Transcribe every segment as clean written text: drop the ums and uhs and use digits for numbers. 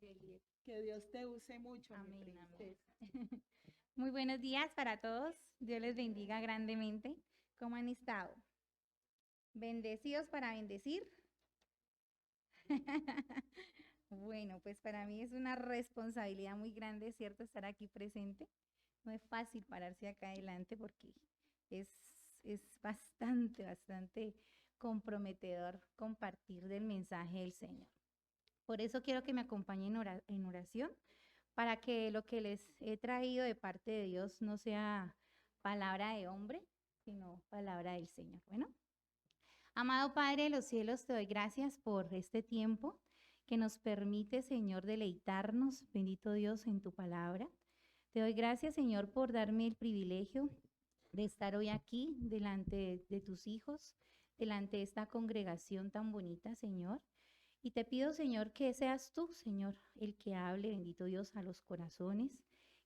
Evelyn. Que Dios te use mucho, mi Amén, amén. princesa. Muy buenos días para todos. Dios les bendiga grandemente. ¿Cómo han estado? ¿Bendecidos para bendecir? Bueno, pues para mí es una responsabilidad muy grande, ¿cierto? Estar aquí presente. No es fácil pararse acá adelante porque es, es bastante comprometedor compartir del mensaje del Señor. Por eso quiero que me acompañen en oración para que lo que les he traído de parte de Dios no sea palabra de hombre, sino palabra del Señor. Bueno, amado Padre de los cielos, te doy gracias por este tiempo que nos permite, Señor, deleitarnos, bendito Dios, en tu palabra. Te doy gracias, Señor, por darme el privilegio de estar hoy aquí delante de tus hijos, delante de esta congregación tan bonita, Señor. Y te pido, Señor, que seas tú, Señor, el que hable, bendito Dios, a los corazones,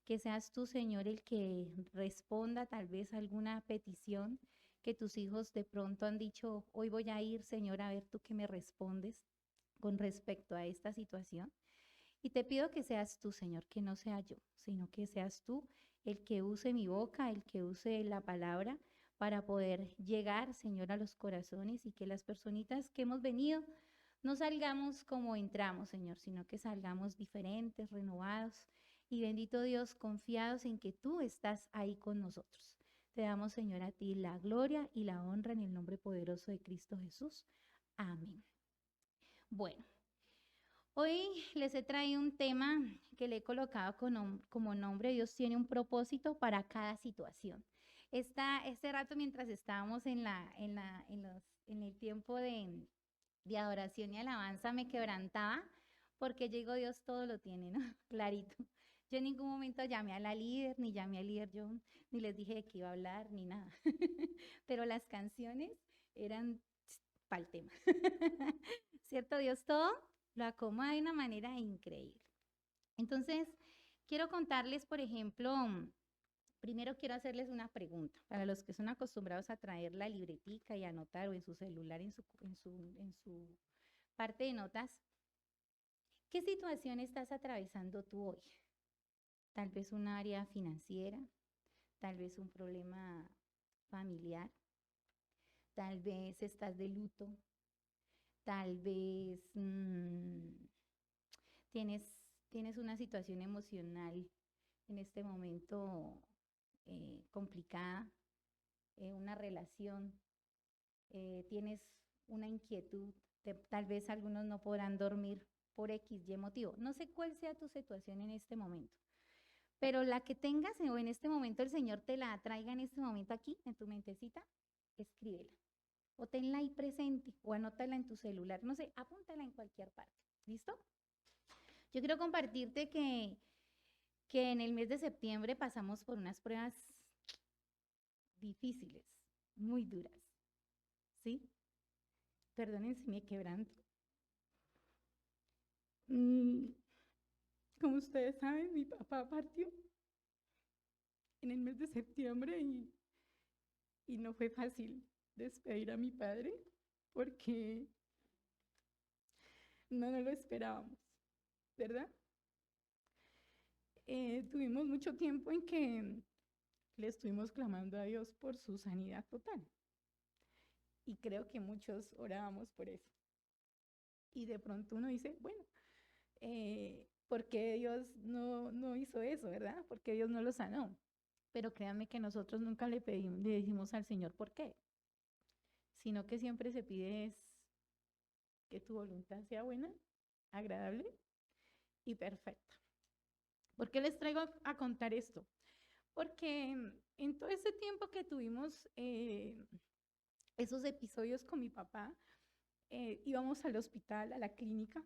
que seas tú, Señor, el que responda tal vez a alguna petición que tus hijos de pronto han dicho, hoy voy a ir, Señor, a ver tú qué me respondes con respecto a esta situación. Y te pido que seas tú, Señor, que no sea yo, sino que seas tú el que use mi boca, el que use la palabra para poder llegar, Señor, a los corazones y que las personitas que hemos venido no salgamos como entramos, Señor, sino que salgamos diferentes, renovados y bendito Dios, confiados en que tú estás ahí con nosotros. Te damos, Señor, a ti la gloria y la honra en el nombre poderoso de Cristo Jesús. Amén. Bueno, hoy les he traído un tema que le he colocado como nombre, Dios tiene un propósito para cada situación. Este rato mientras estábamos en el tiempo de adoración y alabanza me quebrantaba porque yo digo, Dios todo lo tiene, ¿no? Clarito. Yo en ningún momento llamé a la líder, ni llamé al líder yo, ni les dije de qué iba a hablar, ni nada. Pero las canciones eran para el tema. ¿Cierto? Dios todo lo acomoda de una manera increíble. Entonces, quiero contarles, por ejemplo, primero quiero hacerles una pregunta. Para los que son acostumbrados a traer la libretica y anotar o en su celular, en su parte de notas, ¿qué situación estás atravesando tú hoy? Tal vez un área financiera, tal vez un problema familiar, tal vez estás de luto, tal vez tienes, tienes una situación emocional en este momento complicada, una relación, tienes una inquietud, tal vez algunos no podrán dormir por X, Y motivo. No sé cuál sea tu situación en este momento, pero la que tengas o en este momento el Señor te la traiga en este momento aquí, en tu mentecita, escríbela. O tenla ahí presente, o anótala en tu celular, no sé, apúntala en cualquier parte. ¿Listo? Yo quiero compartirte que en el mes de septiembre pasamos por unas pruebas difíciles, muy duras, ¿sí? Perdonen si me quebranto. Mm, Como ustedes saben, mi papá partió en el mes de septiembre y no fue fácil despedir a mi padre porque no lo esperábamos, ¿verdad? Tuvimos mucho tiempo en que le estuvimos clamando a Dios por su sanidad total y creo que muchos orábamos por eso. Y de pronto uno dice, bueno, ¿por qué Dios no hizo eso, verdad? ¿Por qué Dios no lo sanó? Pero créanme que nosotros nunca le dijimos al Señor por qué, sino que siempre se pide es que tu voluntad sea buena, agradable y perfecta. ¿Por qué les traigo a contar esto? Porque en todo ese tiempo que tuvimos esos episodios con mi papá, íbamos al hospital, a la clínica,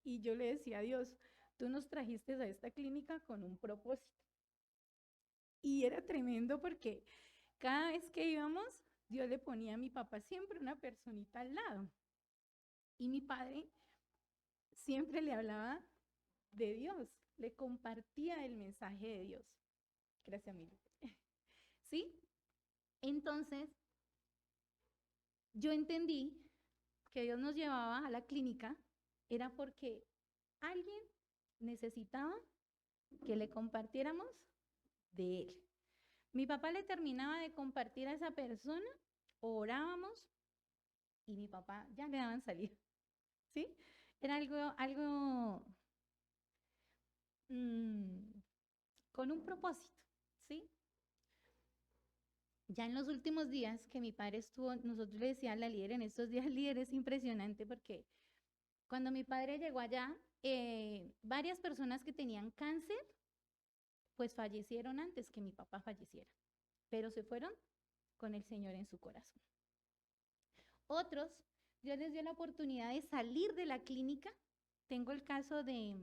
y yo le decía a Dios, tú nos trajiste a esta clínica con un propósito. Y era tremendo porque cada vez que íbamos, Dios le ponía a mi papá siempre una personita al lado. Y mi padre siempre le hablaba de Dios, le compartía el mensaje de Dios. Gracias, Mili. ¿Sí? Entonces, yo entendí que Dios nos llevaba a la clínica era porque alguien necesitaba que le compartiéramos de él. Mi papá le terminaba de compartir a esa persona, orábamos y mi papá ya le daban salida, ¿sí? Era algo con un propósito, ¿sí? Ya en los últimos días que mi padre estuvo, nosotros le decíamos a la líder, en estos días líder es impresionante porque cuando mi padre llegó allá, varias personas que tenían cáncer, pues fallecieron antes que mi papá falleciera, pero se fueron con el Señor en su corazón. Otros, Dios les dio la oportunidad de salir de la clínica. Tengo el caso de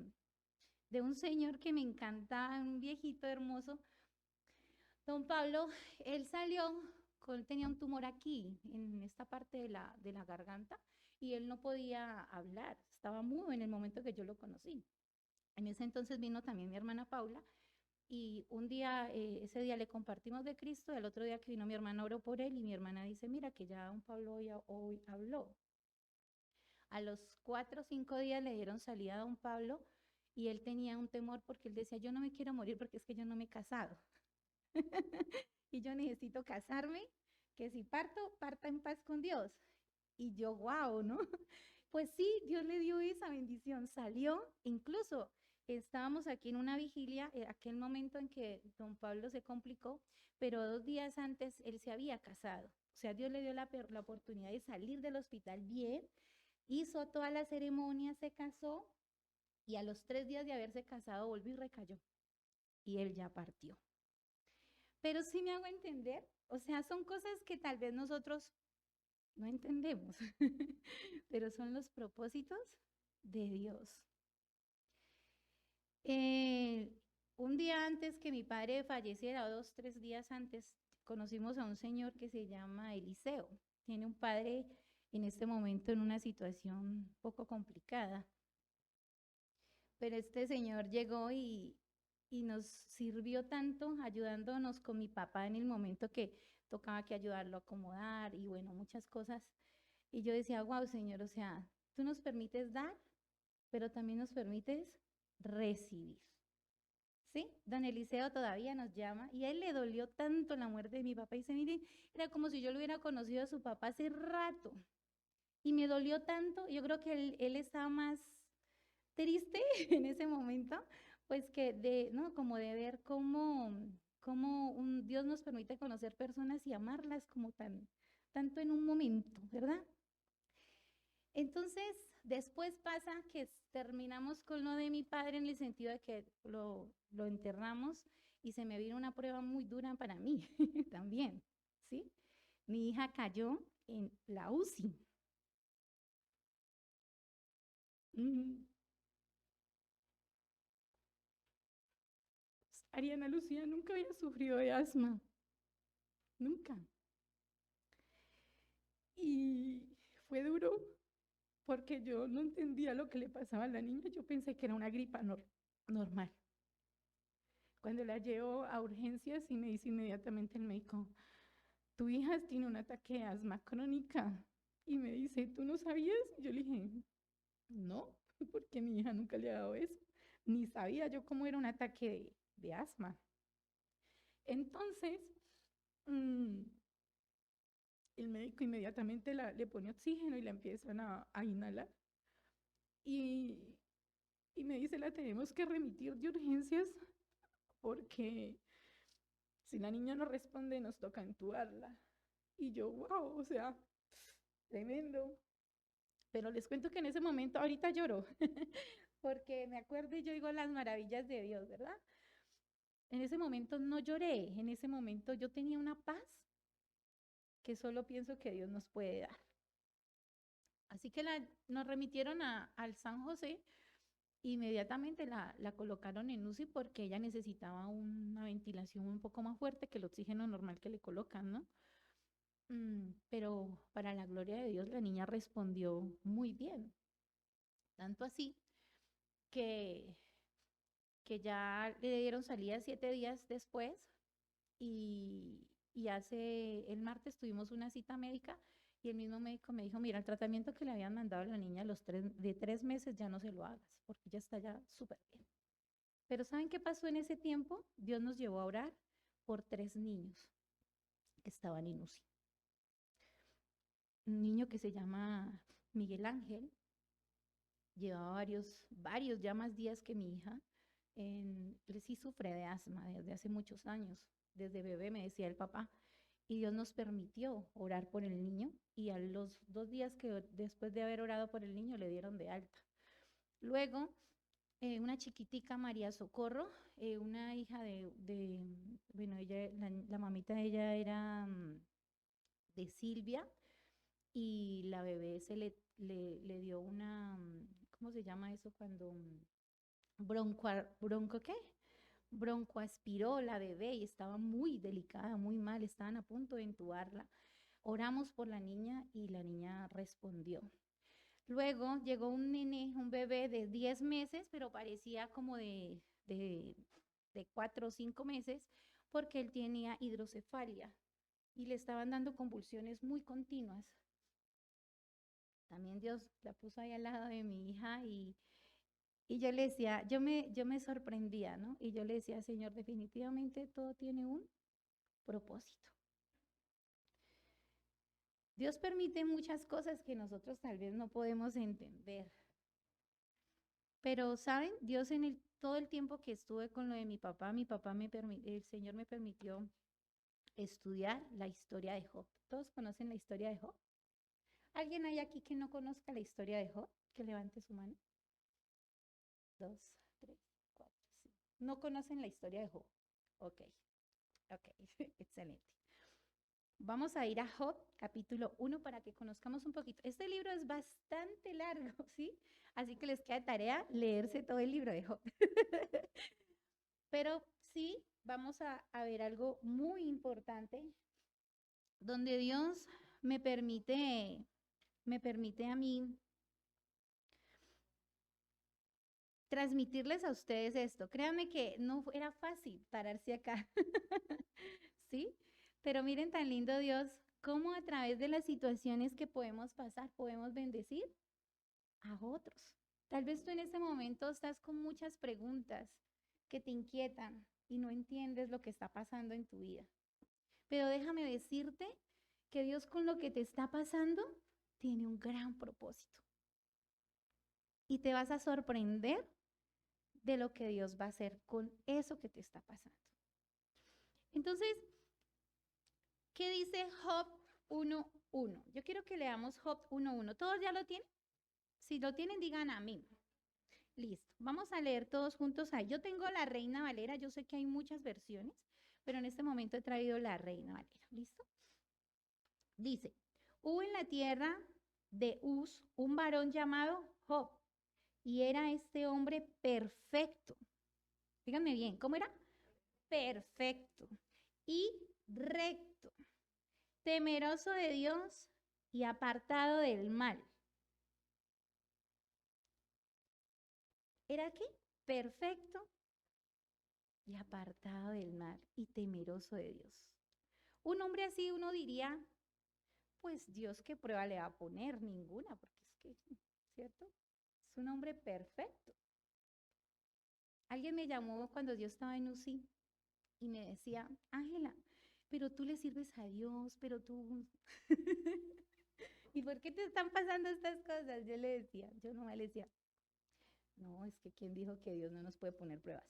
un señor que me encanta, un viejito hermoso, don Pablo. Él salió, tenía un tumor aquí, en esta parte de la garganta, y él no podía hablar, estaba mudo en el momento que yo lo conocí. En ese entonces vino también mi hermana Paula, y un día, ese día le compartimos de Cristo, y el otro día que vino mi hermana oró por él, y mi hermana dice, mira que ya don Pablo hoy habló. A los 4 o 5 días le dieron salida a don Pablo, y él tenía un temor porque él decía, yo no me quiero morir porque es que yo no me he casado. Y yo necesito casarme, que si parto, parta en paz con Dios. Y yo, wow, ¿no? Pues sí, Dios le dio esa bendición, salió, incluso estábamos aquí en una vigilia, aquel momento en que don Pablo se complicó, pero 2 días antes él se había casado. O sea, Dios le dio la oportunidad de salir del hospital bien, hizo toda la ceremonia, se casó, y a los 3 días de haberse casado volvió y recayó. Y él ya partió. Pero sí me hago entender, o sea, son cosas que tal vez nosotros no entendemos, pero son los propósitos de Dios. Un día antes que mi padre falleciera, 2, 3 días antes, conocimos a un señor que se llama Eliseo. Tiene un padre en este momento en una situación un poco complicada. Pero este señor llegó y nos sirvió tanto ayudándonos con mi papá en el momento que tocaba que ayudarlo a acomodar y bueno, muchas cosas. Y yo decía, wow, Señor, o sea, tú nos permites dar, pero también nos permites recibir. ¿Sí? Don Eliseo todavía nos llama y a él le dolió tanto la muerte de mi papá. Y dice, miren, era como si yo lo hubiera conocido a su papá hace rato. Y me dolió tanto, yo creo que él estaba más triste en ese momento, pues que ¿no? Como de ver cómo un Dios nos permite conocer personas y amarlas como tanto en un momento, ¿verdad? Entonces, después pasa que terminamos con lo de mi padre en el sentido de que lo enterramos y se me vino una prueba muy dura para mí también, ¿sí? Mi hija cayó en la UCI. Ariana Lucía nunca había sufrido de asma, nunca. Y fue duro porque yo no entendía lo que le pasaba a la niña, yo pensé que era una gripa normal. Cuando la llevo a urgencias y me dice inmediatamente el médico, tu hija tiene un ataque de asma crónica. Y me dice, ¿tú no sabías? Y yo le dije, no, porque mi hija nunca le ha dado eso. Ni sabía yo cómo era un ataque de asma. Entonces, el médico inmediatamente le pone oxígeno y la empiezan a inhalar. Y me dice, la tenemos que remitir de urgencias porque si la niña no responde, nos toca entubarla. Y yo, wow, o sea, tremendo. Pero les cuento que en ese momento, ahorita lloro, porque me acuerdo y yo digo las maravillas de Dios, ¿verdad? En ese momento no lloré, en ese momento yo tenía una paz que solo pienso que Dios nos puede dar. Así que nos remitieron al San José, inmediatamente la colocaron en UCI porque ella necesitaba una ventilación un poco más fuerte que el oxígeno normal que le colocan, ¿no? Pero para la gloria de Dios la niña respondió muy bien, tanto así que ya le dieron salida 7 días después y hace el martes tuvimos una cita médica Y el mismo médico me dijo, mira, el tratamiento que le habían mandado a la niña de 3 meses ya no se lo hagas, porque ya está ya súper bien. Pero ¿saben qué pasó en ese tiempo? Dios nos llevó a orar por 3 niños que estaban en UCI. Un niño que se llama Miguel Ángel, llevaba varios ya más días que mi hija. Él sí sufre de asma desde hace muchos años. Desde bebé me decía el papá. Y Dios nos permitió orar por el niño. Y a los 2 días que después de haber orado por el niño le dieron de alta. Luego, una chiquitica, María Socorro, una hija bueno, ella, la mamita de ella era de Silvia. Y la bebé le dio una, ¿cómo se llama eso cuando bronco qué? Broncoaspiró la bebé y estaba muy delicada, muy mal, estaban a punto de intubarla. Oramos por la niña y la niña respondió. Luego llegó un nene, un bebé de 10 meses, pero parecía como de 4 o 5 meses, porque él tenía hidrocefalia y le estaban dando convulsiones muy continuas. También Dios la puso ahí al lado de mi hija y yo le decía, yo me sorprendía, ¿no? Y yo le decía, Señor, definitivamente todo tiene un propósito. Dios permite muchas cosas que nosotros tal vez no podemos entender. Pero, ¿saben? Dios todo el tiempo que estuve con lo de mi papá el Señor me permitió estudiar la historia de Job. ¿Todos conocen la historia de Job? ¿Alguien hay aquí que no conozca la historia de Job? Que levante su mano. 2, 3, 4, 5. ¿No conocen la historia de Job? Ok, excelente. Vamos a ir a Job, capítulo 1, para que conozcamos un poquito. Este libro es bastante largo, ¿sí? Así que les queda tarea leerse todo el libro de Job. Pero sí, vamos a ver algo muy importante, donde Dios me permite a mí transmitirles a ustedes esto. Créanme que no era fácil pararse acá, ¿sí? Pero miren tan lindo Dios, cómo a través de las situaciones que podemos pasar, podemos bendecir a otros. Tal vez tú en ese momento estás con muchas preguntas que te inquietan y no entiendes lo que está pasando en tu vida. Pero déjame decirte que Dios con lo que te está pasando tiene un gran propósito. Y te vas a sorprender de lo que Dios va a hacer con eso que te está pasando. Entonces, ¿qué dice Job 1:1? Yo quiero que leamos Job 1:1. ¿Todos ya lo tienen? Si lo tienen, digan amén. Listo. Vamos a leer todos juntos ahí. Yo tengo la Reina Valera. Yo sé que hay muchas versiones, pero en este momento he traído la Reina Valera. ¿Listo? Dice, hubo en la tierra de Uz un varón llamado Job, y era este hombre perfecto. Díganme bien, ¿cómo era? Perfecto y recto, temeroso de Dios y apartado del mal. ¿Era qué? Perfecto y apartado del mal y temeroso de Dios. Un hombre así uno diría, pues Dios, ¿qué prueba le va a poner? Ninguna, porque es que, ¿cierto? Es un hombre perfecto. Alguien me llamó cuando yo estaba en UCI y me decía, Ángela, pero tú le sirves a Dios, pero tú... ¿Y por qué te están pasando estas cosas? Yo nomás le decía, no, es que ¿quién dijo que Dios no nos puede poner pruebas?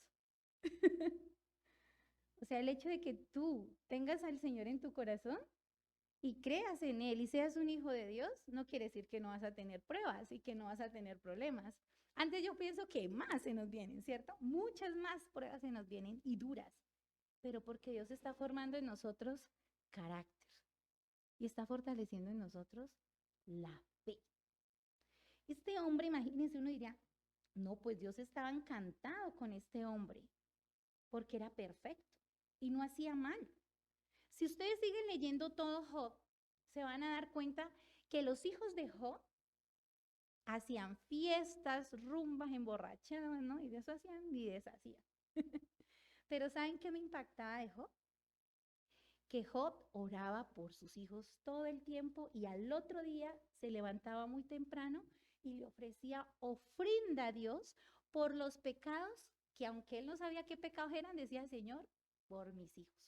O sea, el hecho de que tú tengas al Señor en tu corazón y creas en Él y seas un hijo de Dios, no quiere decir que no vas a tener pruebas y que no vas a tener problemas. Antes yo pienso que más se nos vienen, ¿cierto? Muchas más pruebas se nos vienen y duras, pero porque Dios está formando en nosotros carácter y está fortaleciendo en nosotros la fe. Este hombre, imagínense, uno diría, no, pues Dios estaba encantado con este hombre porque era perfecto y no hacía mal. Si ustedes siguen leyendo todo Job, se van a dar cuenta que los hijos de Job hacían fiestas, rumbas, emborrachaban, ¿no? Y de eso hacían y deshacían. Pero ¿saben qué me impactaba de Job? que Job oraba por sus hijos todo el tiempo y al otro día se levantaba muy temprano y le ofrecía ofrenda a Dios por los pecados que, aunque él no sabía qué pecados eran, decía: Señor, por mis hijos.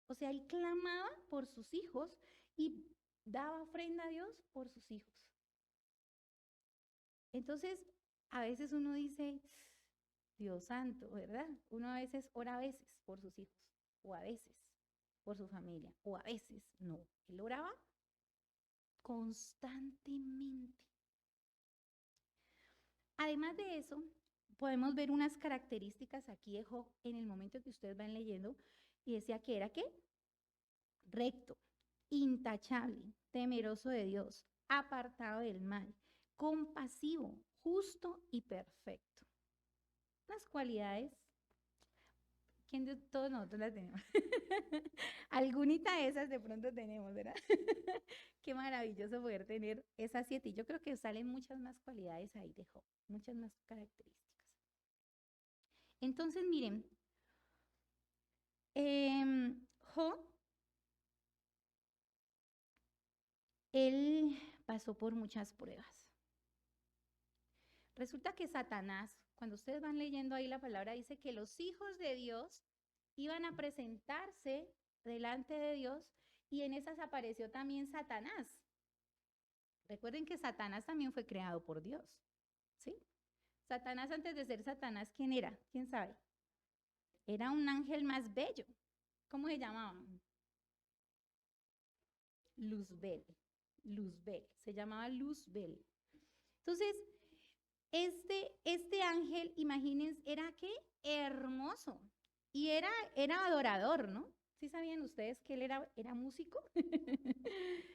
O sea, él clamaba por sus hijos y daba ofrenda a Dios por sus hijos. Entonces, a veces uno dice: Dios santo, ¿verdad? Uno a veces ora a veces por sus hijos, o a veces por su familia, o a veces no. Él oraba constantemente. Además de eso, podemos ver unas características aquí de Job en el momento que ustedes van leyendo, y decía que era ¿qué? Recto, intachable, temeroso de Dios, apartado del mal, compasivo, justo y perfecto. Las cualidades, ¿quién de todos nosotros las tenemos? Algunita de esas de pronto tenemos, ¿verdad? Qué maravilloso poder tener esas 7. Y yo creo que salen muchas más cualidades ahí de Job, muchas más características. Entonces, miren, Job, él pasó por muchas pruebas. Resulta que Satanás, cuando ustedes van leyendo ahí la palabra, dice que los hijos de Dios iban a presentarse delante de Dios y en esas apareció también Satanás. Recuerden que Satanás también fue creado por Dios, ¿sí? Satanás, antes de ser Satanás, ¿quién era? ¿Quién sabe? Era un ángel más bello. ¿Cómo se llamaba? Luzbel. Luzbel. Se llamaba Luzbel. Entonces, este ángel, imagínense, ¿era qué? Hermoso. Y era adorador, ¿no? ¿Sí sabían ustedes que él era músico?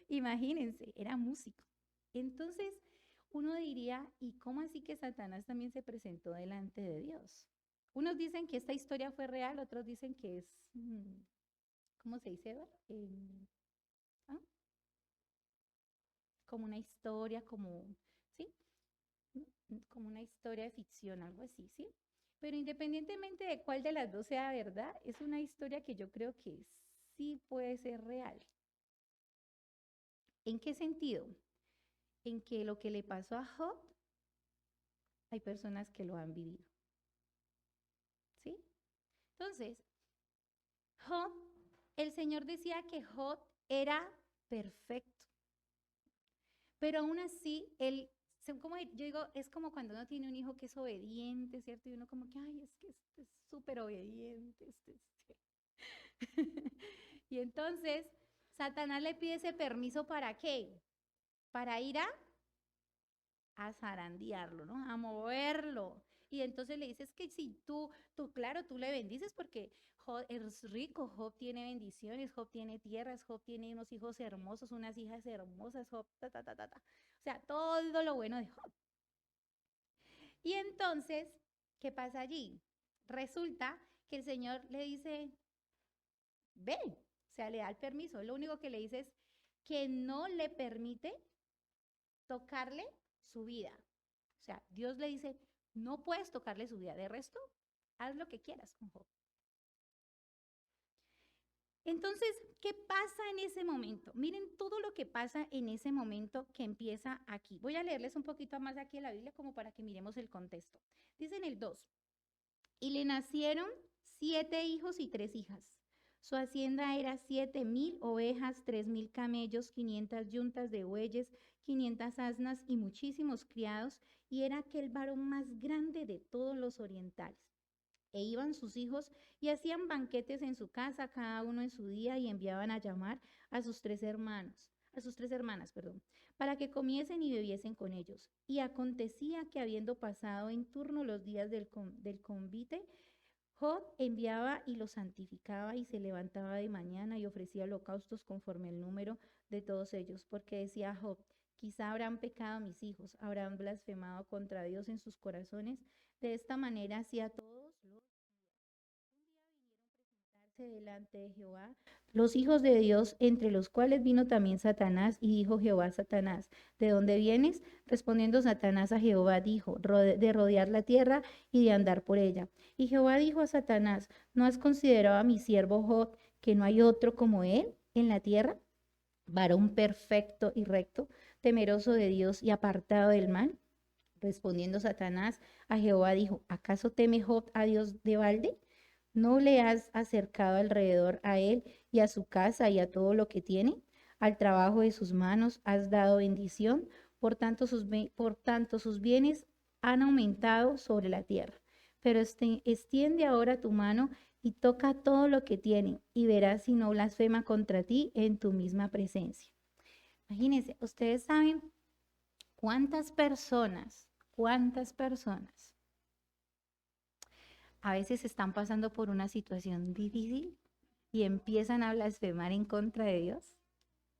Imagínense, era músico. Entonces, uno diría, ¿y cómo así que Satanás también se presentó delante de Dios? Unos dicen que esta historia fue real, otros dicen que es, ¿cómo se dice, Eduardo? ¿Ah? Como una historia, ¿sí? Como una historia de ficción, algo así, ¿sí? Pero independientemente de cuál de las dos sea verdad, es una historia que yo creo que sí puede ser real. ¿En qué sentido? En que lo que le pasó a Job, hay personas que lo han vivido. ¿Sí? Entonces, Job, el Señor decía que Job era perfecto. Pero aún así, como yo digo, es como cuando uno tiene un hijo que es obediente, ¿cierto? Y uno como que, ay, es que este es súper obediente. Y entonces, Satanás le pide ese permiso, ¿para qué? Para ir a zarandearlo, ¿no? A moverlo. Y entonces le dices que si claro, tú le bendices porque Job es rico, Job tiene bendiciones, Job tiene tierras, Job tiene unos hijos hermosos, unas hijas hermosas, Job, O sea, todo lo bueno de Job. Y entonces, ¿qué pasa allí? Resulta que el Señor le dice, ve, o sea, le da el permiso. Lo único que le dice es que no le permite tocarle su vida. O sea, Dios le dice, no puedes tocarle su vida. De resto, haz lo que quieras con Job. Entonces, ¿qué pasa en ese momento? Miren todo lo que pasa en ese momento que empieza aquí. Voy a leerles un poquito más aquí en la Biblia como para que miremos el contexto. Dice en el 2, y le nacieron 7 hijos y 3 hijas. Su hacienda era 7,000 ovejas, 3,000 camellos, 500 yuntas de bueyes, 500 asnas y muchísimos criados, y era aquel varón más grande de todos los orientales. E iban sus hijos y hacían banquetes en su casa, cada uno en su día, y enviaban a llamar a sus 3 hermanas, para que comiesen y bebiesen con ellos. Y acontecía que habiendo pasado en turno los días del convite, Job enviaba y los santificaba y se levantaba de mañana y ofrecía holocaustos conforme el número de todos ellos, porque decía Job, quizá habrán pecado mis hijos, habrán blasfemado contra Dios en sus corazones. De esta manera hacía todos los días. Un día vinieron a presentarse delante de Jehová los hijos de Dios, entre los cuales vino también Satanás, y dijo Jehová a Satanás, ¿de dónde vienes? Respondiendo Satanás a Jehová, dijo, de rodear la tierra y de andar por ella. Y Jehová dijo a Satanás, ¿no has considerado a mi siervo Job, que no hay otro como él en la tierra, varón perfecto y recto, temeroso de Dios y apartado del mal. Respondiendo Satanás a Jehová dijo, ¿acaso teme Job a Dios de balde? ¿No le has acercado alrededor a él y a su casa y a todo lo que tiene? Al trabajo de sus manos has dado bendición, por tanto sus bienes han aumentado sobre la tierra. Pero extiende ahora tu mano y toca todo lo que tiene, y verás si no blasfema contra ti en tu misma presencia. Imagínense, ustedes saben cuántas personas a veces están pasando por una situación difícil y empiezan a blasfemar en contra de Dios.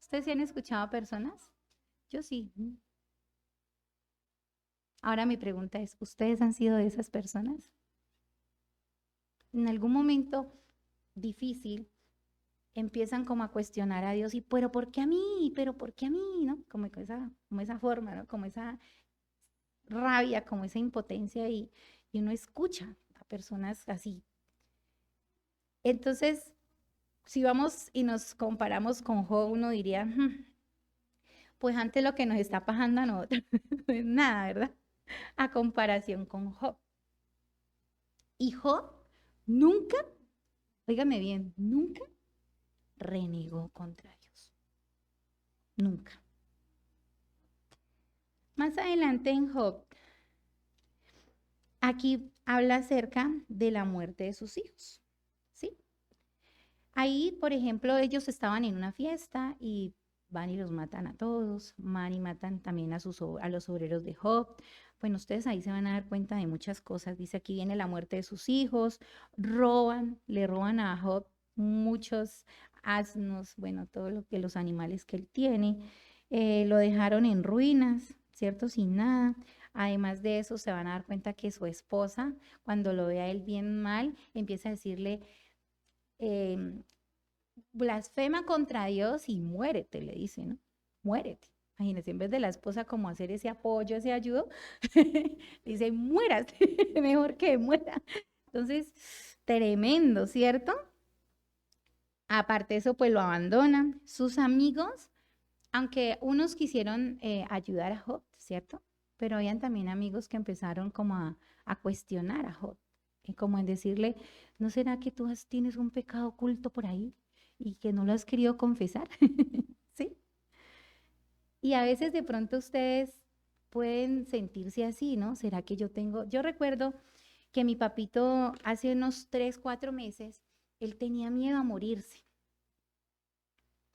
¿Ustedes sí han escuchado a personas? Yo sí. Ahora mi pregunta es, ¿ustedes han sido de esas personas? En algún momento difícil empiezan como a cuestionar a Dios y, ¿pero por qué a mí? ¿Pero por qué a mí? ¿No? Como esa forma, ¿no? Como esa rabia, como esa impotencia y uno escucha a personas así. Entonces, si vamos y nos comparamos con Job, uno diría, pues antes lo que nos está pasando a nosotros no es nada, ¿verdad? A comparación con Job. Y Job nunca, óigame bien, nunca renegó contra Dios. Nunca. Más adelante en Job, aquí habla acerca de la muerte de sus hijos, ¿sí? Ahí, por ejemplo, ellos estaban en una fiesta y van y los matan a todos, van y matan también a los obreros de Job. Bueno, ustedes ahí se van a dar cuenta de muchas cosas. Dice, aquí viene la muerte de sus hijos, le roban a Job muchos asnos, bueno, todo lo que los animales que él tiene, lo dejaron en ruinas, ¿cierto? Sin nada. Además de eso, se van a dar cuenta que su esposa, cuando lo ve a él bien mal, empieza a decirle, blasfema contra Dios y muérete, le dice, ¿no? Muérete. Imagínense, en vez de la esposa como hacer ese apoyo, ese ayudo, dice, muérate, mejor que muera. Entonces, tremendo, ¿cierto? Aparte de eso, pues lo abandonan. Sus amigos, aunque unos quisieron ayudar a Job, ¿cierto? Pero habían también amigos que empezaron como a cuestionar a Job, como en decirle, ¿no será que tú tienes un pecado oculto por ahí y que no lo has querido confesar? ¿Sí? Y a veces de pronto ustedes pueden sentirse así, ¿no? ¿Será que yo recuerdo que mi papito hace unos 3, 4 meses, él tenía miedo a morirse.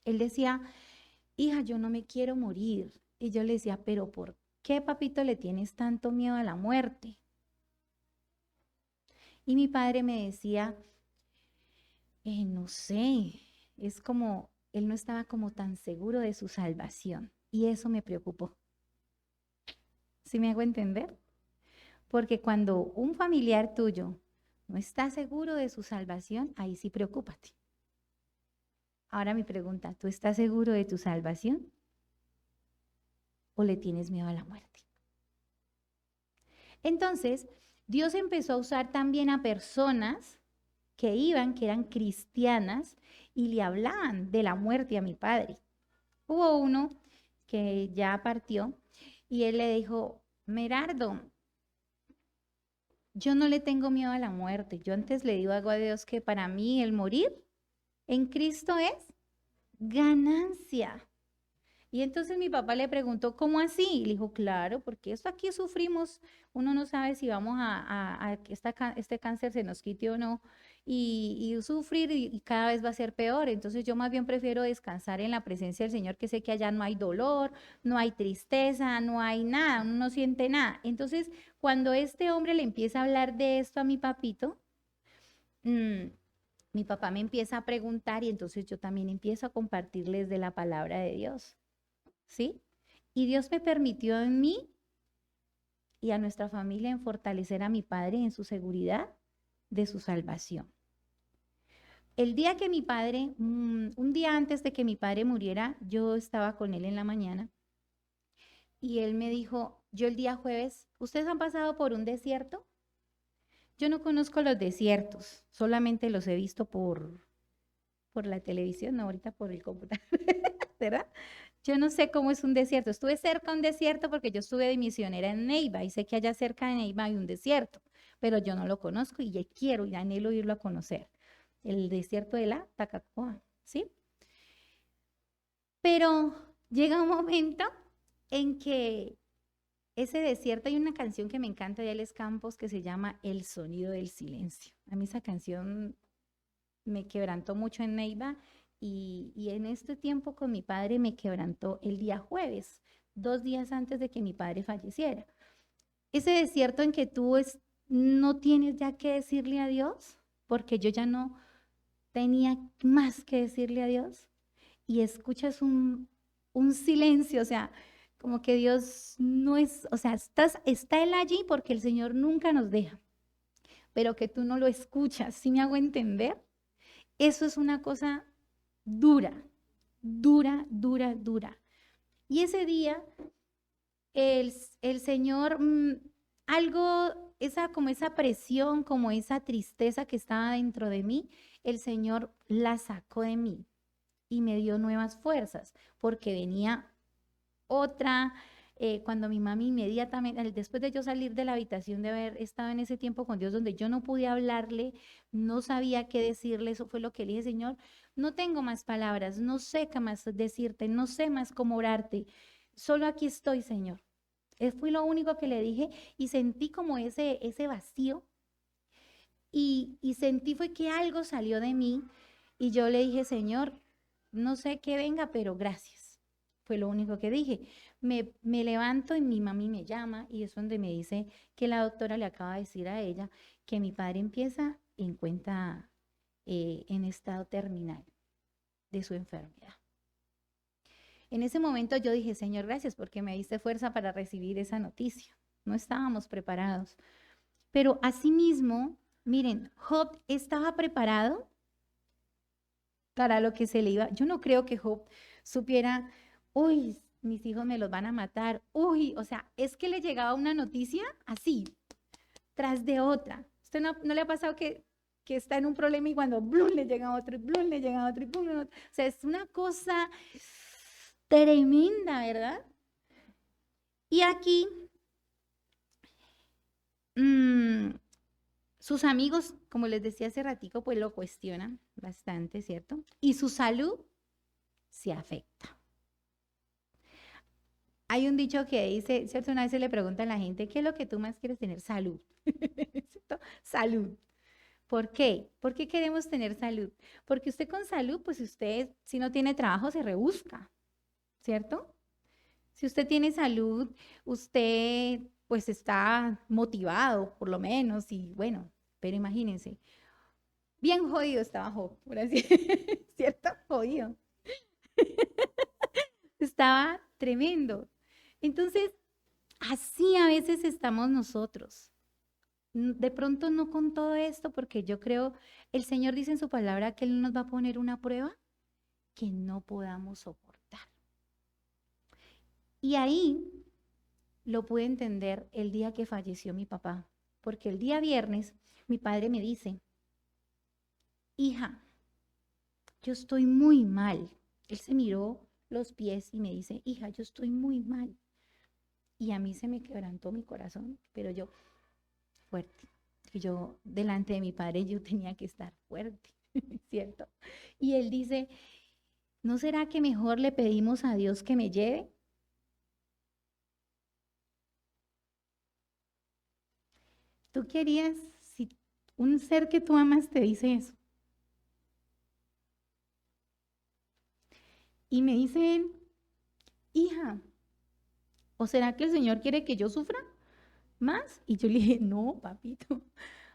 Él decía, hija, yo no me quiero morir. Y yo le decía, pero ¿por qué, papito, le tienes tanto miedo a la muerte? Y mi padre me decía, no sé, es como, él no estaba como tan seguro de su salvación. Y eso me preocupó. ¿Sí me hago entender? Porque cuando un familiar tuyo no está seguro de su salvación, ahí sí preocúpate. Ahora mi pregunta, ¿tú estás seguro de tu salvación? ¿O le tienes miedo a la muerte? Entonces, Dios empezó a usar también a personas que eran cristianas, y le hablaban de la muerte a mi padre. Hubo uno que ya partió y él le dijo, Merardo, yo no le tengo miedo a la muerte. Yo antes le digo algo a Dios que para mí el morir en Cristo es ganancia. Y entonces mi papá le preguntó, ¿cómo así? Y le dijo, claro, porque esto aquí sufrimos, uno no sabe si vamos a que este cáncer se nos quite o no, y sufrir y cada vez va a ser peor. Entonces yo más bien prefiero descansar en la presencia del Señor, que sé que allá no hay dolor, no hay tristeza, no hay nada, uno no siente nada. Entonces, cuando este hombre le empieza a hablar de esto a mi papito, mi papá me empieza a preguntar y entonces yo también empiezo a compartirles de la palabra de Dios. ¿Sí? Y Dios me permitió en mí y a nuestra familia en fortalecer a mi padre en su seguridad de su salvación. El día que mi padre, un día antes de que mi padre muriera, yo estaba con él en la mañana y él me dijo, yo el día jueves, ¿ustedes han pasado por un desierto? Yo no conozco los desiertos, solamente los he visto por la televisión, no ahorita por el computador, ¿verdad? Yo no sé cómo es un desierto. Estuve cerca de un desierto porque yo estuve de misionera en Neiva y sé que allá cerca de Neiva hay un desierto, pero yo no lo conozco y ya quiero y anhelo irlo a conocer. El desierto de la Tatacoa, ¿sí? Pero llega un momento en que ese desierto, hay una canción que me encanta de Alex Campos que se llama El sonido del silencio. A mí esa canción me quebrantó mucho en Neiva y en este tiempo con mi padre me quebrantó el día jueves, 2 días antes de que mi padre falleciera. Ese desierto en que tú no tienes ya que decirle a Dios, porque yo ya no tenía más que decirle a Dios, y escuchas un silencio, o sea, como que Dios no es, o sea, está Él allí porque el Señor nunca nos deja, pero que tú no lo escuchas, ¿sí me hago entender? Eso es una cosa dura, dura, dura, dura. Y ese día el Señor, algo, como esa presión, como esa tristeza que estaba dentro de mí, el Señor la sacó de mí y me dio nuevas fuerzas, porque venía otra, cuando mi mami inmediatamente, después de yo salir de la habitación, de haber estado en ese tiempo con Dios, donde yo no pude hablarle, no sabía qué decirle, eso fue lo que le dije, Señor, no tengo más palabras, no sé qué más decirte, no sé más cómo orarte, solo aquí estoy, Señor. Fue lo único que le dije y sentí como ese vacío y sentí fue que algo salió de mí y yo le dije, Señor, no sé qué venga, pero gracias. Fue lo único que dije. Me levanto y mi mami me llama y es donde me dice que la doctora le acaba de decir a ella que mi padre empieza en cuenta en estado terminal de su enfermedad. En ese momento yo dije, Señor, gracias porque me diste fuerza para recibir esa noticia. No estábamos preparados. Pero asimismo, miren, Job estaba preparado para lo que se le iba. Yo no creo que Job supiera, uy, mis hijos me los van a matar. Uy, o sea, es que le llegaba una noticia así, tras de otra. ¿Usted no le ha pasado que está en un problema y cuando blum, le llega otro, y blum, le llega otro, y blum, otro? O sea, es una cosa tremenda, ¿verdad? Y aquí sus amigos, como les decía hace ratico, pues lo cuestionan bastante, ¿cierto? Y su salud se afecta. Hay un dicho que dice, ¿cierto? Una vez se le pregunta a la gente, ¿qué es lo que tú más quieres tener? Salud. ¿Cierto? Salud. ¿Por qué? ¿Por qué queremos tener salud? Porque usted con salud, pues usted, si no tiene trabajo, se rebusca, ¿cierto? Si usted tiene salud, usted pues está motivado, por lo menos, y bueno, pero imagínense, bien jodido estaba Job, por así, ¿cierto? Jodido. Estaba tremendo. Entonces, así a veces estamos nosotros. De pronto no con todo esto, porque yo creo, el Señor dice en su palabra que Él nos va a poner una prueba que no podamos soportar. Y ahí lo pude entender el día que falleció mi papá, porque el día viernes mi padre me dice, hija, yo estoy muy mal. Él se miró los pies y me dice, hija, yo estoy muy mal. Y a mí se me quebrantó mi corazón, pero yo fuerte. Y yo delante de mi padre yo tenía que estar fuerte, ¿cierto? Y él dice, ¿no será que mejor le pedimos a Dios que me lleve? ¿Tú querías, si un ser que tú amas te dice eso? Y me dice él, hija, ¿o será que el Señor quiere que yo sufra más? Y yo le dije, no, papito.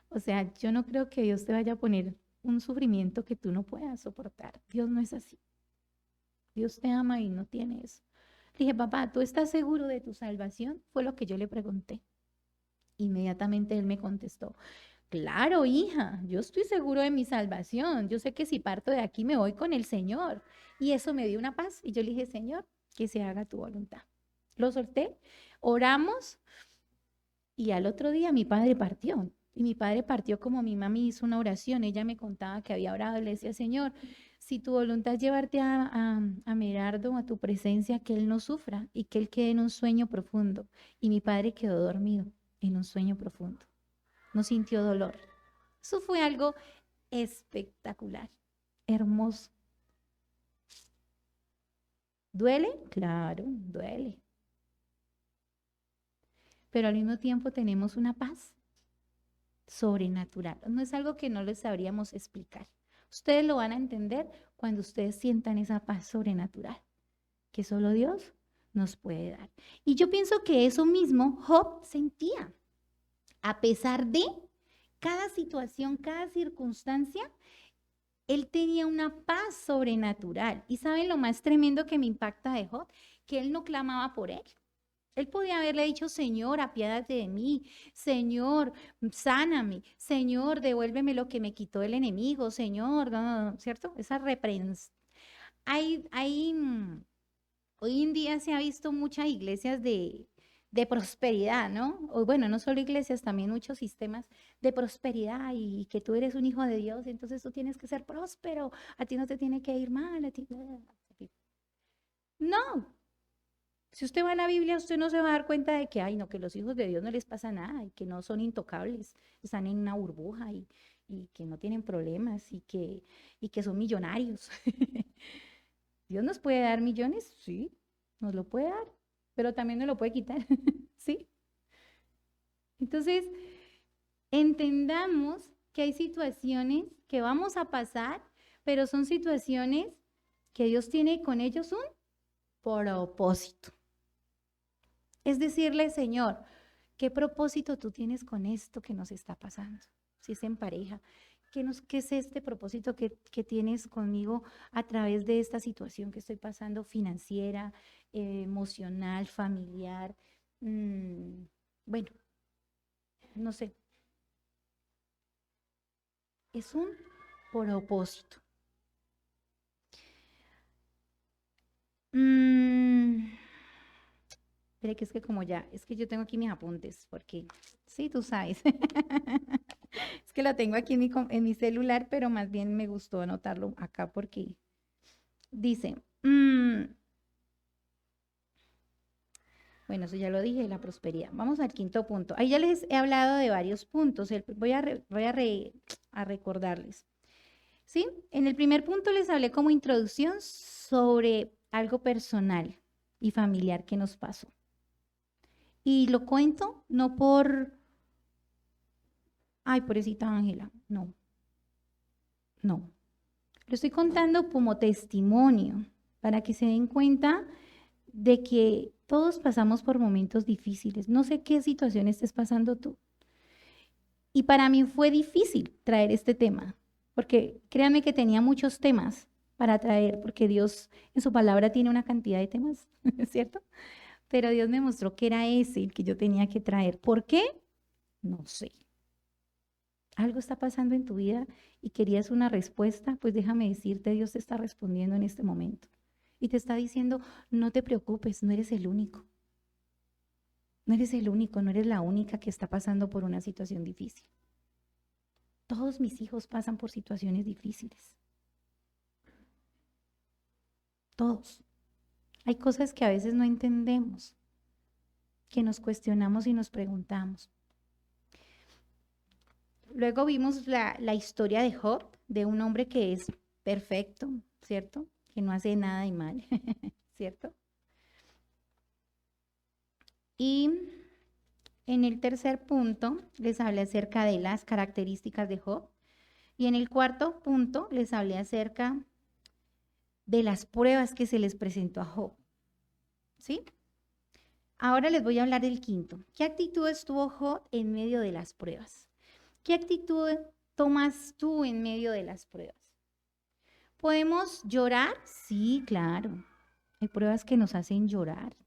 O sea, yo no creo que Dios te vaya a poner un sufrimiento que tú no puedas soportar. Dios no es así. Dios te ama y no tiene eso. Le dije, papá, ¿tú estás seguro de tu salvación? Fue lo que yo le pregunté. Inmediatamente él me contestó, claro, hija, yo estoy seguro de mi salvación. Yo sé que si parto de aquí me voy con el Señor. Y eso me dio una paz. Y yo le dije, Señor, que se haga tu voluntad. Lo solté, oramos y al otro día mi padre partió. Y mi padre partió como mi mami hizo una oración. Ella me contaba que había orado y le decía, Señor, si tu voluntad es llevarte a Merardo, a tu presencia, que él no sufra y que él quede en un sueño profundo. Y mi padre quedó dormido en un sueño profundo. No sintió dolor. Eso fue algo espectacular, hermoso. ¿Duele? Claro, duele. Pero al mismo tiempo tenemos una paz sobrenatural. No es algo que no les sabríamos explicar. Ustedes lo van a entender cuando ustedes sientan esa paz sobrenatural que solo Dios nos puede dar. Y yo pienso que eso mismo Job sentía. A pesar de cada situación, cada circunstancia, él tenía una paz sobrenatural. ¿Y saben lo más tremendo que me impacta de Job? Que él no clamaba por él. Él podía haberle dicho, Señor, apiádate de mí, Señor, sáname, Señor, devuélveme lo que me quitó el enemigo, Señor, ¿cierto? Esa reprensión. Hoy en día se ha visto muchas iglesias de prosperidad, ¿no? O bueno, no solo iglesias, también muchos sistemas de prosperidad y que tú eres un hijo de Dios, entonces tú tienes que ser próspero, a ti no te tiene que ir mal, a ti. No. Si usted va a la Biblia, usted no se va a dar cuenta de que, ay, no, que los hijos de Dios no les pasa nada y que no son intocables, están en una burbuja y que no tienen problemas y que son millonarios. Dios nos puede dar millones, sí, nos lo puede dar, pero también nos lo puede quitar, ¿sí? Entonces, entendamos que hay situaciones que vamos a pasar, pero son situaciones que Dios tiene con ellos un propósito. Es decirle, Señor, ¿qué propósito tú tienes con esto que nos está pasando? Si es en pareja, ¿qué es este propósito que tienes conmigo a través de esta situación que estoy pasando financiera, emocional, familiar? Bueno, no sé. Es un propósito. Espere que es que como ya, es que yo tengo aquí mis apuntes, porque sí, tú sabes. Es que lo tengo aquí en mi celular, pero más bien me gustó anotarlo acá porque dice, bueno, eso ya lo dije, la prosperidad. Vamos al quinto punto. Ahí ya les he hablado de varios puntos, voy a recordarles. ¿Sí? En el primer punto les hablé como introducción sobre algo personal y familiar que nos pasó. Y lo cuento no por, ay, pobrecita Ángela, no. Lo estoy contando como testimonio para que se den cuenta de que todos pasamos por momentos difíciles. No sé qué situación estés pasando tú. Y para mí fue difícil traer este tema, porque créanme que tenía muchos temas para traer, porque Dios en su palabra tiene una cantidad de temas, ¿cierto? Pero Dios me mostró que era ese el que yo tenía que traer. ¿Por qué? No sé. Algo está pasando en tu vida y querías una respuesta, pues déjame decirte, Dios te está respondiendo en este momento. Y te está diciendo, no te preocupes, no eres el único. No eres el único, no eres la única que está pasando por una situación difícil. Todos mis hijos pasan por situaciones difíciles. Todos. Hay cosas que a veces no entendemos, que nos cuestionamos y nos preguntamos. Luego vimos la historia de Job, de un hombre que es perfecto, ¿cierto? Que no hace nada de mal, ¿cierto? Y en el tercer punto les hablé acerca de las características de Job. Y en el cuarto punto les hablé acerca de las pruebas que se les presentó a Job. ¿Sí? Ahora les voy a hablar del quinto. ¿Qué actitudes tuvo Job en medio de las pruebas? ¿Qué actitud tomas tú en medio de las pruebas? ¿Podemos llorar? Sí, claro. Hay pruebas que nos hacen llorar.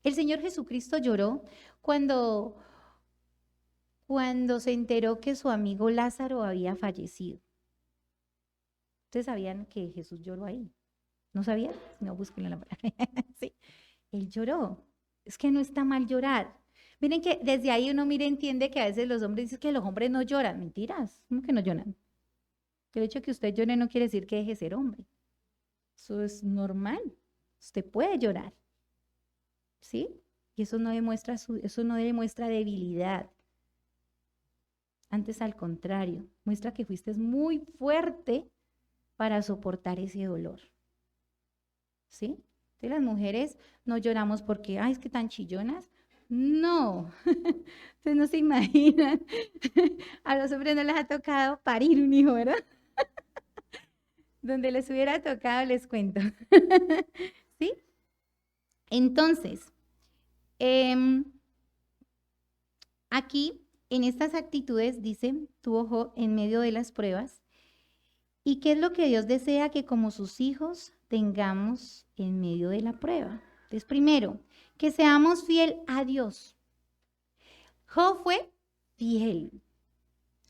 El Señor Jesucristo lloró cuando se enteró que su amigo Lázaro había fallecido. ¿Ustedes sabían que Jesús lloró ahí? ¿No sabían? No, búsquenlo en la palabra. Sí, él lloró. Es que no está mal llorar, Miren que desde ahí uno entiende que a veces los hombres dicen que los hombres no lloran. Mentiras, ¿cómo que no lloran? El hecho de que usted llore no quiere decir que deje de ser hombre. Eso es normal. Usted puede llorar, ¿sí? Y eso no demuestra debilidad. Antes, al contrario, muestra que fuiste muy fuerte para soportar ese dolor, ¿sí? Entonces las mujeres no lloramos porque, ay, es que tan chillonas. No, ustedes no se imaginan. A los hombres no les ha tocado parir un hijo, ¿verdad? Donde les hubiera tocado, les cuento. ¿Sí? Entonces, aquí, en estas actitudes, dice, tuvo Job en medio de las pruebas. ¿Y qué es lo que Dios desea que como sus hijos tengamos en medio de la prueba? Entonces, primero, que seamos fiel a Dios. Job fue fiel.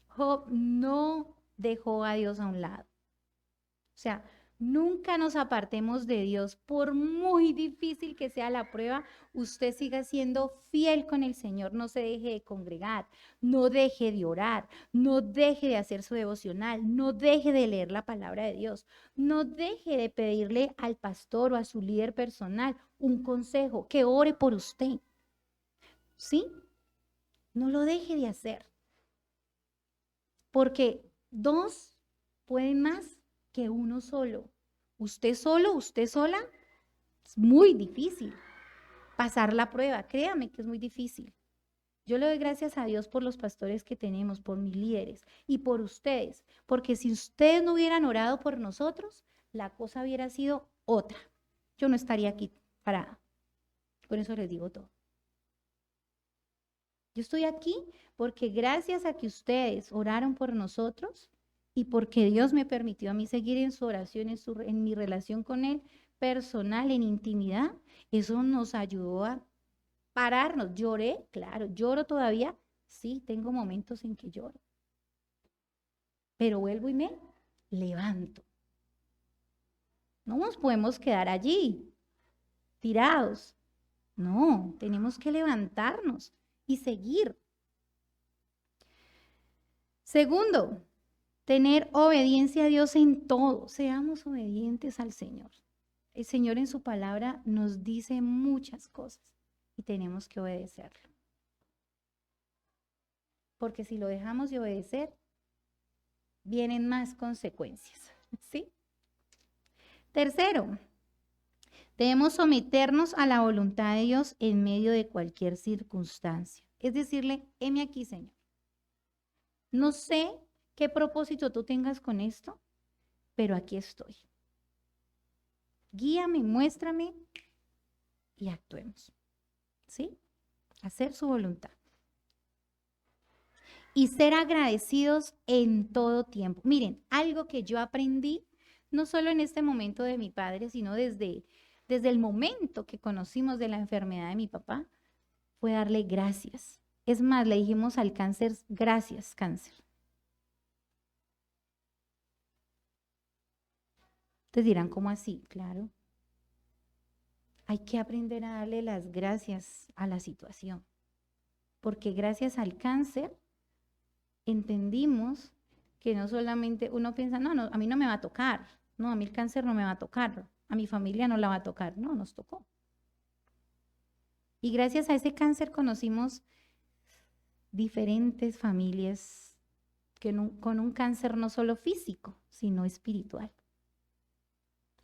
Job no dejó a Dios a un lado. O sea, nunca nos apartemos de Dios. Por muy difícil que sea la prueba, usted siga siendo fiel con el Señor. No se deje de congregar, no deje de orar, no deje de hacer su devocional, no deje de leer la palabra de Dios, no deje de pedirle al pastor o a su líder personal un consejo, que ore por usted. ¿Sí? No lo deje de hacer. Porque dos pueden más que uno solo. Usted solo, usted sola, es muy difícil pasar la prueba. Créame que es muy difícil. Yo le doy gracias a Dios por los pastores que tenemos, por mis líderes y por ustedes, porque si ustedes no hubieran orado por nosotros, la cosa hubiera sido otra. Yo no estaría aquí parada. Por eso les digo todo. Yo estoy aquí porque gracias a que ustedes oraron por nosotros y porque Dios me permitió a mí seguir en su oración, en mi relación con Él personal, en intimidad, eso nos ayudó a pararnos. Lloré, claro, lloro todavía, sí, tengo momentos en que lloro, pero vuelvo y me levanto. No nos podemos quedar allí, tirados. No, tenemos que levantarnos y seguir. Segundo, tener obediencia a Dios en todo. Seamos obedientes al Señor. El Señor en su palabra nos dice muchas cosas y tenemos que obedecerlo. Porque si lo dejamos de obedecer, vienen más consecuencias, ¿sí? Tercero, debemos someternos a la voluntad de Dios en medio de cualquier circunstancia. Es decirle, heme aquí, Señor. No sé qué propósito tú tengas con esto, pero aquí estoy. Guíame, muéstrame y actuemos. ¿Sí? Hacer su voluntad. Y ser agradecidos en todo tiempo. Miren, algo que yo aprendí, no solo en este momento de mi padre, sino desde el momento que conocimos de la enfermedad de mi papá, fue darle gracias. Es más, le dijimos al cáncer, gracias, cáncer. Ustedes dirán, ¿cómo así? Claro. Hay que aprender a darle las gracias a la situación. Porque gracias al cáncer entendimos que no solamente uno piensa, no, a mí no me va a tocar, no, a mí el cáncer no me va a tocar, a mi familia no la va a tocar, no, nos tocó. Y gracias a ese cáncer conocimos diferentes familias con un cáncer no solo físico, sino espiritual,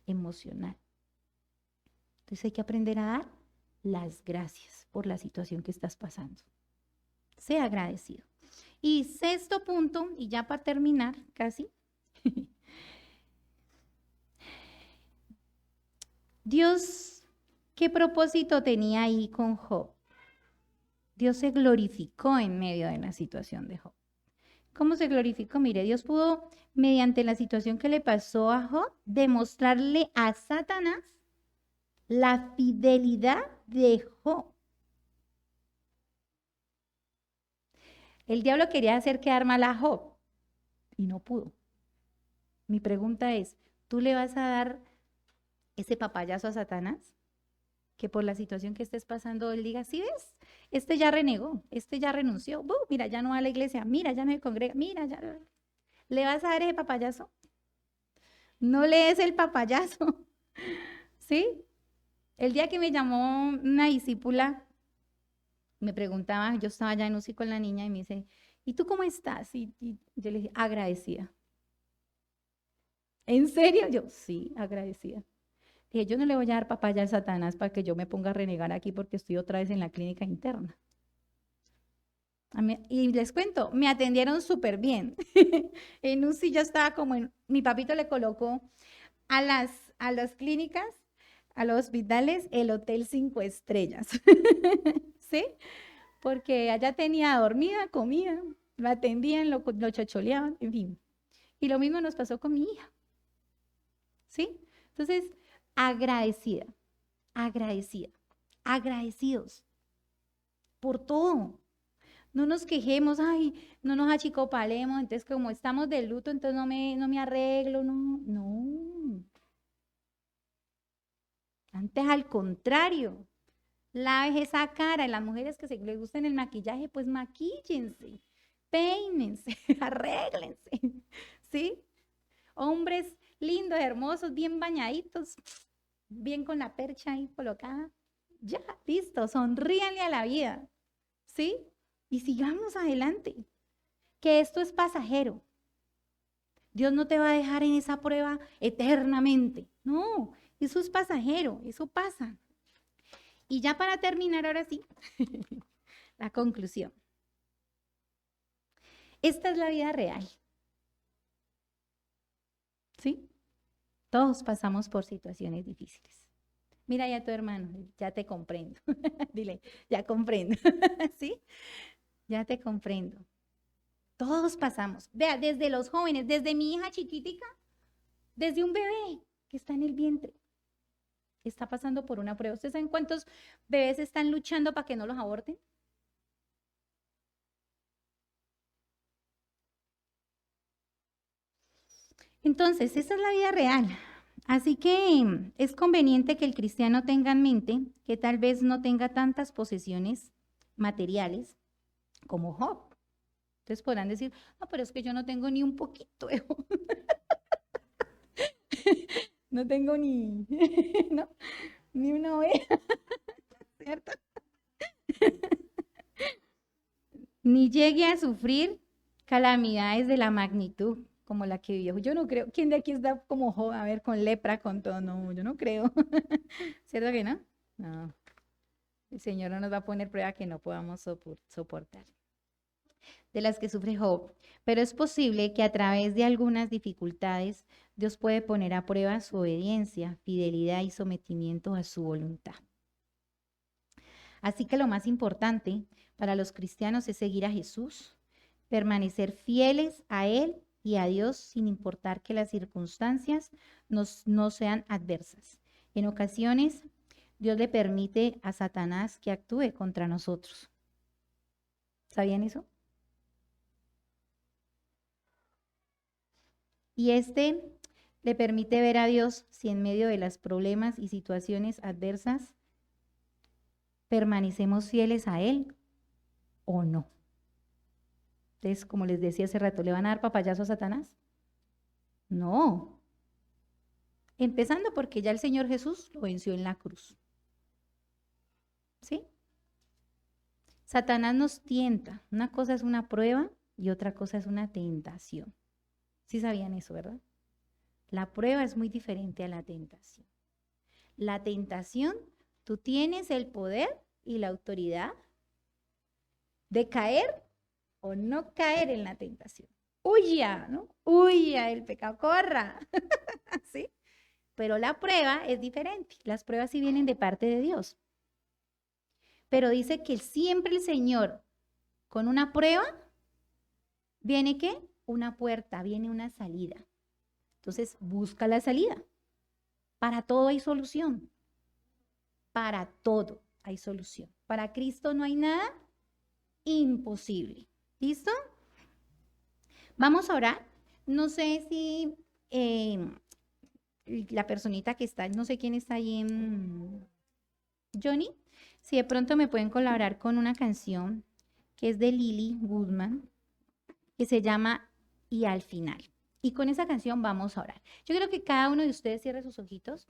emocional. Entonces hay que aprender a dar las gracias por la situación que estás pasando. Sea agradecido. Y sexto punto, y ya para terminar casi, Dios, ¿qué propósito tenía ahí con Job? Dios se glorificó en medio de la situación de Job. ¿Cómo se glorificó? Mire, Dios pudo, mediante la situación que le pasó a Job, demostrarle a Satanás la fidelidad de Job. El diablo quería hacer quedar mal a Job y no pudo. Mi pregunta es, ¿tú le vas a dar ese papayazo a Satanás? que por la situación que estés pasando, él diga, ¿sí ves? Este ya renegó, este ya renunció, mira, ya no va a la iglesia, mira, ya no se congrega, mira, ya. ¿Le vas a dar ese papayazo? No le des el papayazo, ¿sí? El día que me llamó una discípula, me preguntaba, yo estaba ya en UCI con la niña y me dice, ¿y tú cómo estás? Y yo le dije, agradecida. ¿En serio? Yo, sí, agradecida. Dije, yo no le voy a dar papaya al Satanás para que yo me ponga a renegar aquí porque estoy otra vez en la clínica interna. Y les cuento, me atendieron súper bien. En UCI ya estaba mi papito le colocó a las clínicas, a los hospitales, el hotel 5 estrellas. ¿Sí? Porque allá tenía dormida, comida, lo atendían, lo chocholeaban, en fin. Y lo mismo nos pasó con mi hija. ¿Sí? Entonces, agradecida, agradecidos por todo. No nos quejemos, ay, no nos achicopalemos, entonces como estamos de luto, entonces no me arreglo, no. Antes al contrario, laves esa cara. Y las mujeres que les gusta el maquillaje, pues maquíllense, peínense, arréglense, ¿sí? Hombres lindos, hermosos, bien bañaditos, bien con la percha ahí colocada. Ya, listo, sonríanle a la vida, ¿sí? Y sigamos adelante, que esto es pasajero. Dios no te va a dejar en esa prueba eternamente. No, eso es pasajero, eso pasa. Y ya para terminar, ahora sí, la conclusión. Esta es la vida real. ¿Sí? Todos pasamos por situaciones difíciles. Mira ya a tu hermano, ya te comprendo. Dile, ya comprendo. ¿Sí? Ya te comprendo. Todos pasamos. Vea, desde los jóvenes, desde mi hija chiquitica, desde un bebé que está en el vientre, está pasando por una prueba. ¿Ustedes saben cuántos bebés están luchando para que no los aborten? Entonces, esa es la vida real. Así que es conveniente que el cristiano tenga en mente que tal vez no tenga tantas posesiones materiales como Job. Entonces podrán decir, no, pero es que yo no tengo ni un poquito de Job. No tengo ni, ¿no? Ni una oveja, ¿cierto? Ni llegue a sufrir calamidades de la magnitud como la que vivió. Yo no creo. ¿Quién de aquí está como Job? A ver, con lepra, con todo. No, yo no creo. ¿Cierto que no? No. El Señor no nos va a poner prueba que no podamos soportar. De las que sufre Job. Pero es posible que a través de algunas dificultades Dios puede poner a prueba su obediencia, fidelidad y sometimiento a su voluntad. Así que lo más importante para los cristianos es seguir a Jesús, permanecer fieles a Él y a Dios sin importar que las circunstancias no sean adversas. En ocasiones, Dios le permite a Satanás que actúe contra nosotros. ¿Sabían eso? Y le permite ver a Dios si en medio de los problemas y situaciones adversas permanecemos fieles a Él o no. Entonces, como les decía hace rato, ¿le van a dar papayazo a Satanás? No. Empezando porque ya el Señor Jesús lo venció en la cruz. ¿Sí? Satanás nos tienta. Una cosa es una prueba y otra cosa es una tentación. ¿Sí sabían eso, verdad? La prueba es muy diferente a la tentación. La tentación, tú tienes el poder y la autoridad de caer o no caer en la tentación. Huya, ¿no? Huya el pecado, corra. ¿Sí? Pero la prueba es diferente. Las pruebas sí vienen de parte de Dios. Pero dice que siempre el Señor, con una prueba, ¿viene qué? Una puerta, viene una salida. Entonces, busca la salida. Para todo hay solución. Para todo hay solución. Para Cristo no hay nada imposible. ¿Listo? Vamos a orar. No sé si la personita que está, no sé quién está ahí Johnny, si de pronto me pueden colaborar con una canción que es de Lily Goodman, que se llama Y al final. Y con esa canción vamos a orar. Yo quiero que cada uno de ustedes cierre sus ojitos.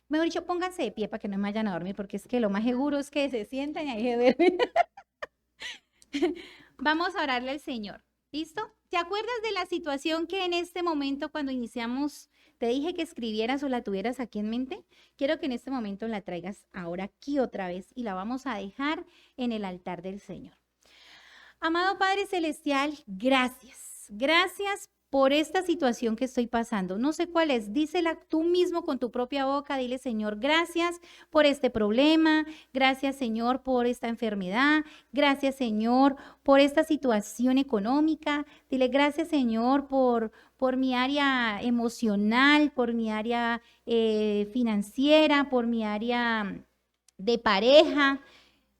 Mejor dicho, pónganse de pie para que no me vayan a dormir, porque es que lo más seguro es que se sientan y ahí se duermen. Vamos a orarle al Señor. ¿Listo? ¿Te acuerdas de la situación que en este momento, cuando iniciamos, te dije que escribieras o la tuvieras aquí en mente? Quiero que en este momento la traigas ahora aquí otra vez y la vamos a dejar en el altar del Señor. Amado Padre Celestial, gracias. Gracias por esta situación que estoy pasando. No sé cuál es. Dísela tú mismo con tu propia boca. Dile, Señor, gracias por este problema. Gracias, Señor, por esta enfermedad. Gracias, Señor, por esta situación económica. Dile, gracias, Señor, por mi área emocional, por mi área financiera, por mi área de pareja.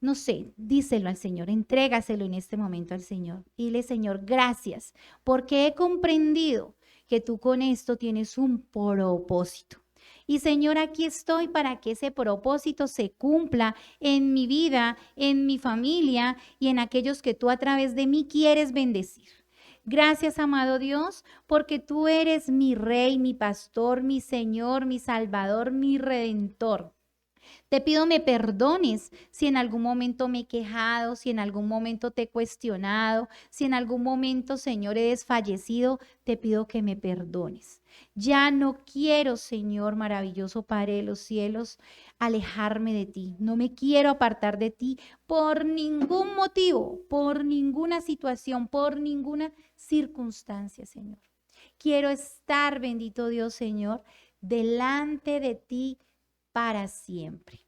No sé, díselo al Señor, entrégaselo en este momento al Señor. Dile, Señor, gracias, porque he comprendido que tú con esto tienes un propósito. Y Señor, aquí estoy para que ese propósito se cumpla en mi vida, en mi familia y en aquellos que tú a través de mí quieres bendecir. Gracias, amado Dios, porque tú eres mi Rey, mi Pastor, mi Señor, mi Salvador, mi Redentor. Te pido me perdones si en algún momento me he quejado, si en algún momento te he cuestionado, si en algún momento, Señor, he desfallecido, te pido que me perdones. Ya no quiero, Señor maravilloso Padre de los cielos, alejarme de ti. No me quiero apartar de ti por ningún motivo, por ninguna situación, por ninguna circunstancia, Señor. Quiero estar, bendito Dios, Señor, delante de ti para siempre.